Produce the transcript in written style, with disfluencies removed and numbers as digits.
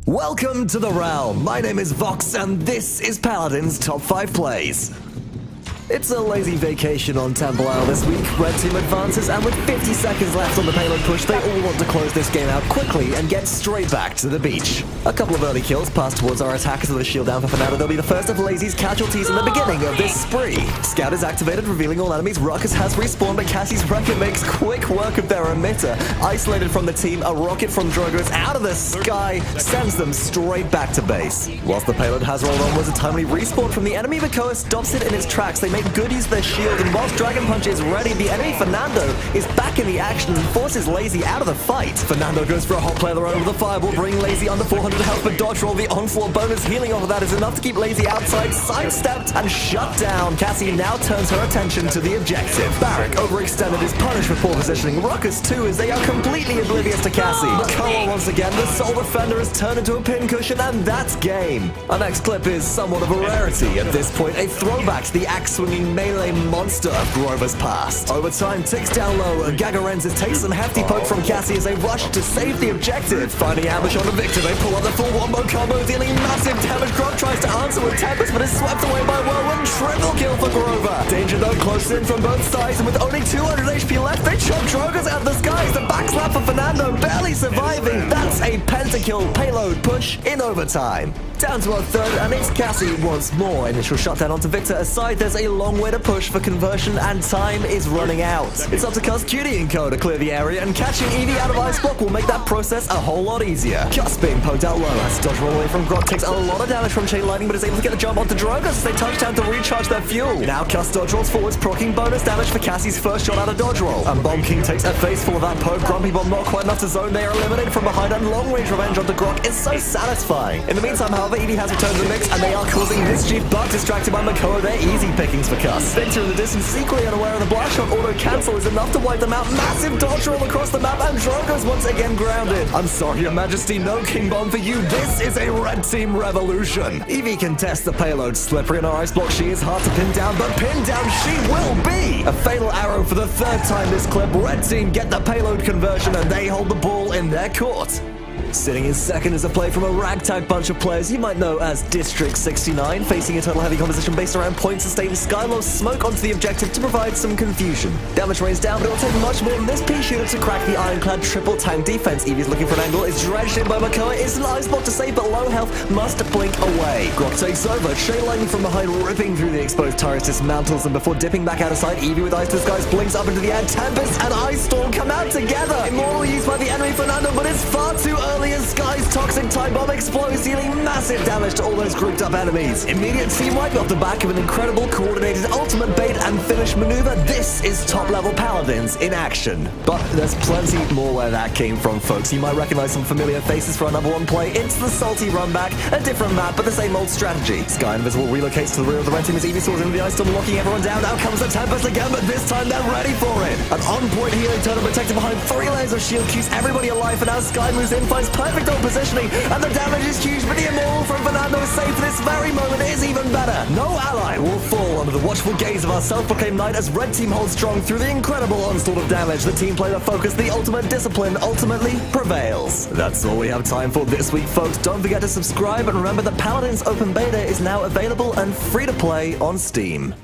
Welcome to the realm. My name is Vox, and this is Paladins Top 5 Plays. It's a lazy vacation on Temple Isle this week. Red team advances, and with 50 seconds left on the payload push, they all want to close this game out quickly and get straight back to the beach. A couple of early kills pass towards our attackers with a shield down for Fernando. They'll be the first of Lazy's casualties in the beginning of this spree. Scout is activated, revealing all enemies. Ruckus has respawned, but Cassie's Wrecker makes quick work of their emitter. Isolated from the team, a rocket from Drogo's out of the sky sends them straight back to base. Whilst the payload has rolled onwards, a timely respawn from the enemy Makoa stops it in its tracks. They make good use of their shield, and whilst Dragon Punch is ready, the enemy Fernando is back in the action and forces Lazy out of the fight. Fernando goes for a hot play of their own with a fireball, bringing Lazy under 400 health, but dodge roll, the onslaught bonus healing off of that is enough to keep Lazy outside, sidestepped, and shut down. Cassie now turns her attention to the objective. Barrack, overextended, is punished for poor positioning. Ruckus too, as they are completely oblivious to Cassie. Makoa once again, the Soul Defender is turned into a pincushion, and that's game. Our next clip is somewhat of a rarity at this point, a throwback to the axe-swinging melee monster of Grover's past. Overtime ticks down low, and Gagarensis takes some hefty poke from Cassie as they rush to save the objective. Finding ambush on the Victor, they pull out the full wombo combo, dealing massive damage. Grog tries to answer with Tempest, but is swept away by Whirlwind. Triple kill for Grover. Danger though close in from both sides, and with only 200 HP left, they chop Drogo's out of the skies. The backslap for Fernando, barely surviving. That's a pentakill payload push in overtime. Down to our third, and it's Cassie once more. Initial shutdown onto Victor aside, there's a long way to push for conversion, and time is running out. It's up to Cuss, Cutie, and Co to clear the area, and catching Evie out of Ice Block will make that process a whole lot easier. Cuss being poked out low as dodge roll away from Grog takes a lot of damage from Chain Lightning, but is able to get a jump onto Drogo as they touch down to recharge their fuel. Now Cuss dodge rolls forwards, proccing bonus damage for Cassie's first shot out of dodge roll. And Bomb King takes a face full of that poke. Grumpy Bomb not quite enough to zone. They are eliminated from behind, and long range revenge onto Grog is so satisfying. In the meantime, however, Evie has returned to the mix, and they are causing mischief, but distracted by Makoa, they're easy pickings for Cuss. Victor in the distance, equally unaware of the blast shot auto cancel is enough to wipe them out. Massive dodge roll across the map, and Drogo's once again grounded. I'm sorry, Your Majesty, no King Bomb for you. This is a red team revolution. Evie can test the payload. Slippery in our ice block, she is hard to pin down, but pinned down she will be. A fatal arrow for the third time this clip. Red team get the payload conversion, and they hold the ball in their court. Sitting in second is a play from a ragtag bunch of players you might know as District 69, facing a total heavy composition based around point sustain. Skylo's smoke onto the objective to provide some confusion. Damage rains down, but it'll take much more than this P-shooter to crack the ironclad triple tank defense. Evie's looking for an angle, is dredged in by Makoa, is an ice block to save, but low health must blink away. Grog takes over, Chain Lightning from behind ripping through the exposed turrets, dismantles them before dipping back out of sight. Evie with Ice to Skies blinks up into the air. Tempest and Ice Storm come out together. Immortal used by the enemy Fernando, but it's far too early as Sky's toxic time bomb explodes, dealing massive damage to all those grouped up enemies. Immediate team wipe off the back of an incredible coordinated ultimate bait and finish maneuver. This is top level Paladins in action. But there's plenty more where that came from, folks. You might recognize some familiar faces for our number one play. It's the salty run back, a different map, but the same old strategy. Sky Invisible relocates to the rear of the red team as Evie soars into the ice storm, locking everyone down. Now comes the Tempest again, but this time they're ready for it. An on-point healing turtle protected behind 3 layers of shield keeps everybody alive, and now Sky moves in, finds perfect positioning, and the damage is huge, but the Immortal from Fernando is safe. This very moment is even better. No ally will fall under the watchful gaze of our self-proclaimed knight as red team holds strong through the incredible onslaught of damage. The team play the focus, the ultimate discipline ultimately prevails. That's all we have time for this week, folks. Don't forget to subscribe, and remember that Paladins Open Beta is now available and free to play on Steam.